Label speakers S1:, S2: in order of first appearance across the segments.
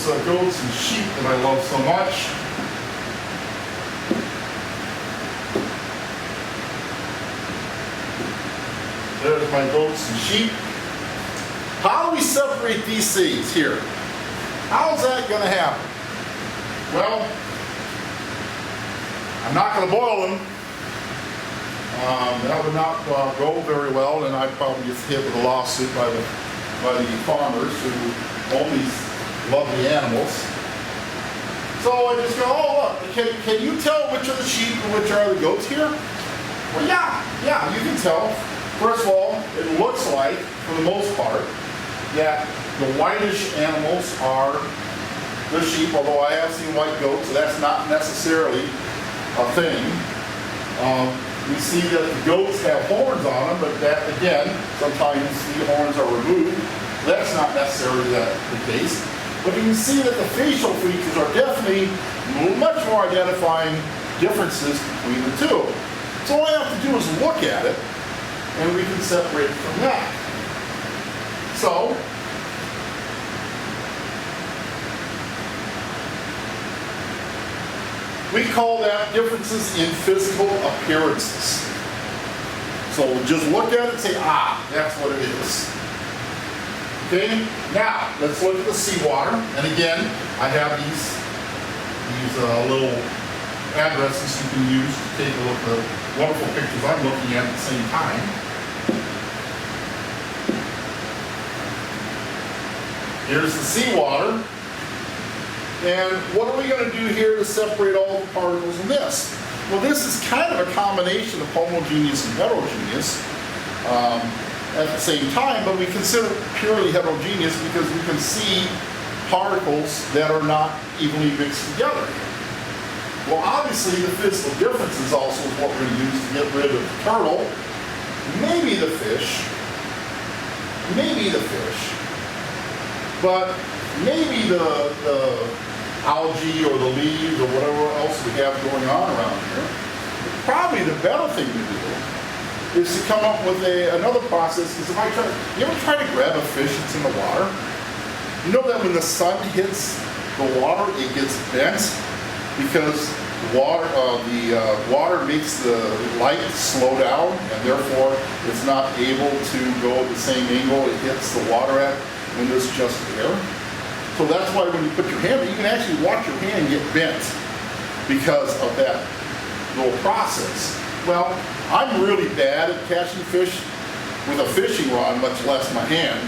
S1: those goats and sheep that I love so much. There's my goats and sheep. How do we separate these things here? How's that going to happen? Well, I'm not going to boil them. That would not go very well, and I'd probably get hit with a lawsuit by the farmers who own these lovely animals. So I just go, oh look, can you tell which are the sheep and which are the goats here? Well, yeah, you can tell. First of all, it looks like, for the most part, that the whitish animals are the sheep, although I have seen white goats, so that's not necessarily a thing. We see that the goats have horns on them, but that, again, sometimes the horns are removed. That's not necessarily the case. But you can see that the facial features are definitely much more identifying differences between the two. So all I have to do is look at it, and we can separate it from that. So, we call that differences in physical appearances. So we'll just look at it and say, that's what it is. Okay, now let's look at the seawater. And again, I have these little addresses you can use to take a look at the wonderful pictures I'm looking at the same time. Here's the seawater. And what are we going to do here to separate all the particles in this? Well, this is kind of a combination of homogeneous and heterogeneous at the same time, but we consider it purely heterogeneous because we can see particles that are not evenly mixed together. Well, obviously the physical differences also is what we're going to use to get rid of the turtle, maybe the fish, but maybe the algae or the leaves or whatever else we have going on around here. Probably the better thing to do is to come up with another process. Because if you ever try to grab a fish that's in the water? You know that when the sun hits the water, it gets bent because the water makes the light slow down, and therefore it's not able to go at the same angle it hits the water at when there's just air. So that's why when you put your hand, you can actually watch your hand get bent because of that little process. Well, I'm really bad at catching fish with a fishing rod, much less my hand.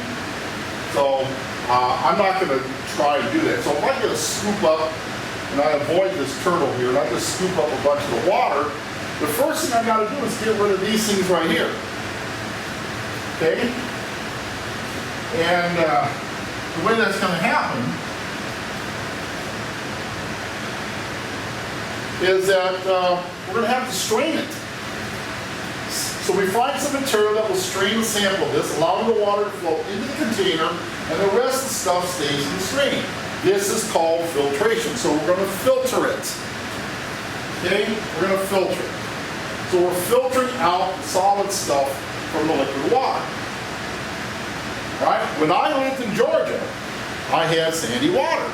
S1: So I'm not going to try to do that. So if I'm going to scoop up, and I avoid this turtle here, and I just scoop up a bunch of the water, the first thing I got to do is get rid of these things right here. Okay? And the way that's going to happen is that we're going to have to strain it. So we find some material that will strain the sample of this, allowing the water to flow into the container, and the rest of the stuff stays in the stream. This is called filtration. So we're going to filter it. Okay? We're going to filter it. So we're filtering out the solid stuff from the liquid water. Right? When I lived in Georgia, I had sandy water.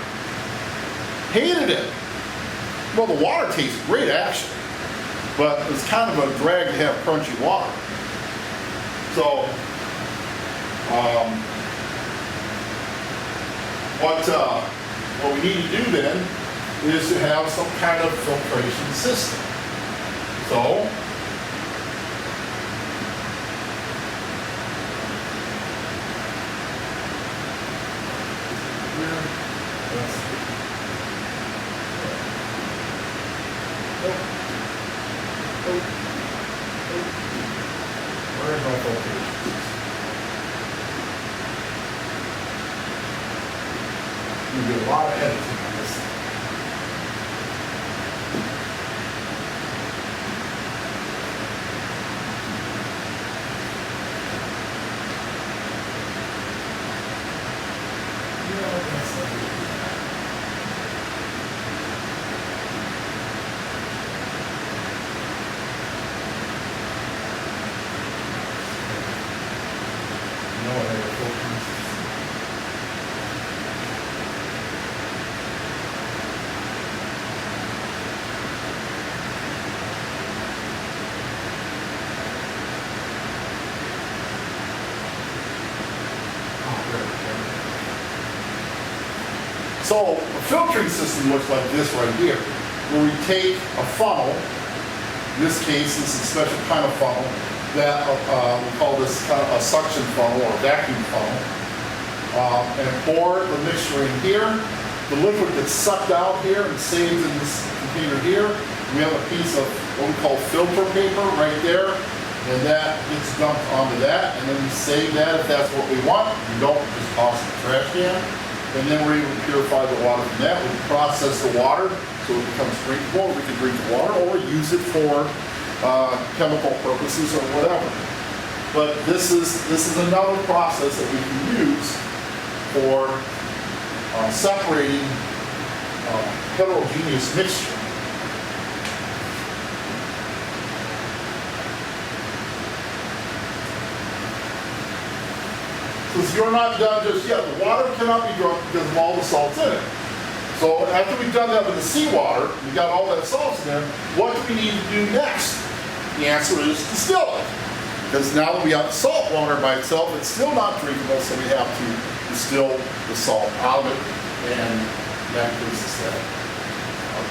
S1: Hated it. Well, the water tastes great actually, but it's kind of a drag to have crunchy water. So, what we need to do then is to have some kind of filtration system. So, where is my filtration system? You do a lot of editing on this thing. So a filtering system looks like this right here, where we take a funnel. In this case, this is a special kind of funnel that we call this kind of a suction funnel or vacuum funnel, and pour the mixture in here. The liquid gets sucked out here and saved in this container here. We have a piece of what we call filter paper right there, and that gets dumped onto that, and then we save that if that's what we want. We don't just toss it in the trash can. And then we're able to purify the water from that. We process the water so it becomes drinkable. We can drink the water or use it for chemical purposes or whatever. But this is another process that we can use for separating heterogeneous mixture. Since you're not done just yet, the water cannot be drunk because of all the salts in it. So after we've done that with the seawater, we got all that salt in there, what do we need to do next? The answer is distill it. Because now that we have salt water by itself, it's still not drinkable, so we have to distill the salt out of it, and that gives us that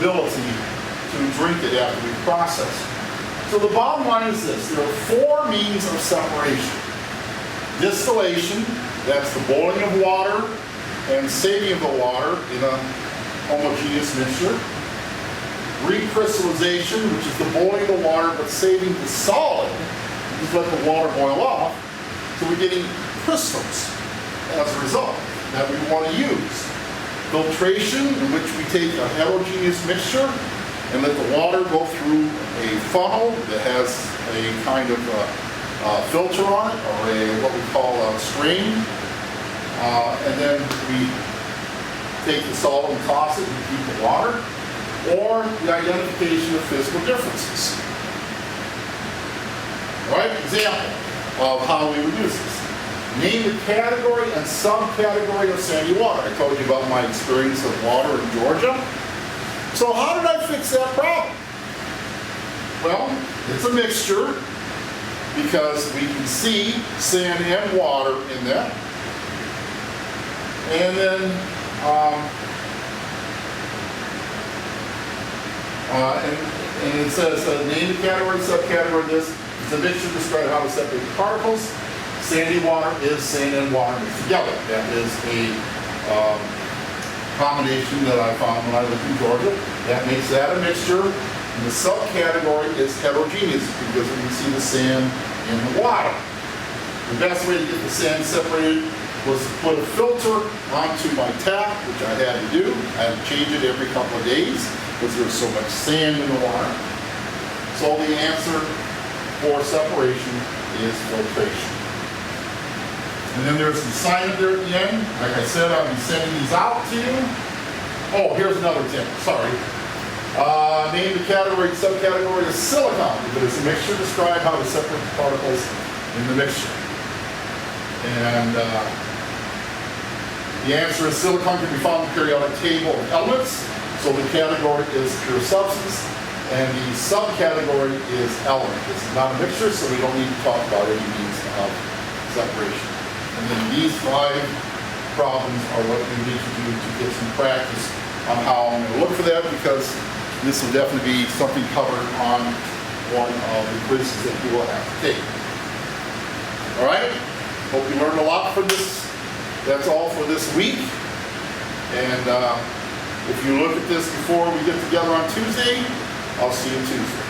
S1: ability to drink it after we process it. So the bottom line is this: there are 4 means of separation. Distillation, that's the boiling of water and saving of the water in a homogeneous mixture. Recrystallization, which is the boiling of the water but saving the solid. Just let the water boil off. So we're getting crystals as a result that we want to use. Filtration, in which we take a heterogeneous mixture and let the water go through a funnel that has a kind of filter on it, or what we call a strain, and then we take the salt and toss it and keep the water, or the identification of physical differences. All right, example of how we would use this. Name the category and subcategory of sandy water. I told you about my experience of water in Georgia. So how did I fix that problem? Well, it's a mixture, because we can see sand and water in that. And then and it says name the category, subcategory of this. It's a mixture to describe how to separate the particles. Sandy water is sand and water mixed together. That is a combination that I found when I lived in Georgia. That makes that a mixture. And the subcategory is heterogeneous because we can see the sand in the water. The best way to get the sand separated was to put a filter onto my tap, which I had to do. I had to change it every couple of days because there was so much sand in the water. So the answer for separation is filtration. And then there's the sign up there at the end. Like I said, I'll be sending these out to you. Oh, here's another example. Sorry. Name the category, subcategory of silicon, because it's a mixture. Describe how to separate the particles in the mixture. And the answer is silicon can be found in the periodic table of elements. So the category is pure substance, and the subcategory is element. This is not a mixture, so we don't need to talk about any means of separation. And then these 5 problems are what we need to do to get some practice on how I'm going to look for that, because this will definitely be something covered on one of the quizzes that you will have to take. All right? Hope you learned a lot from this. That's all for this week. And if you look at this before we get together on Tuesday, I'll see you Tuesday.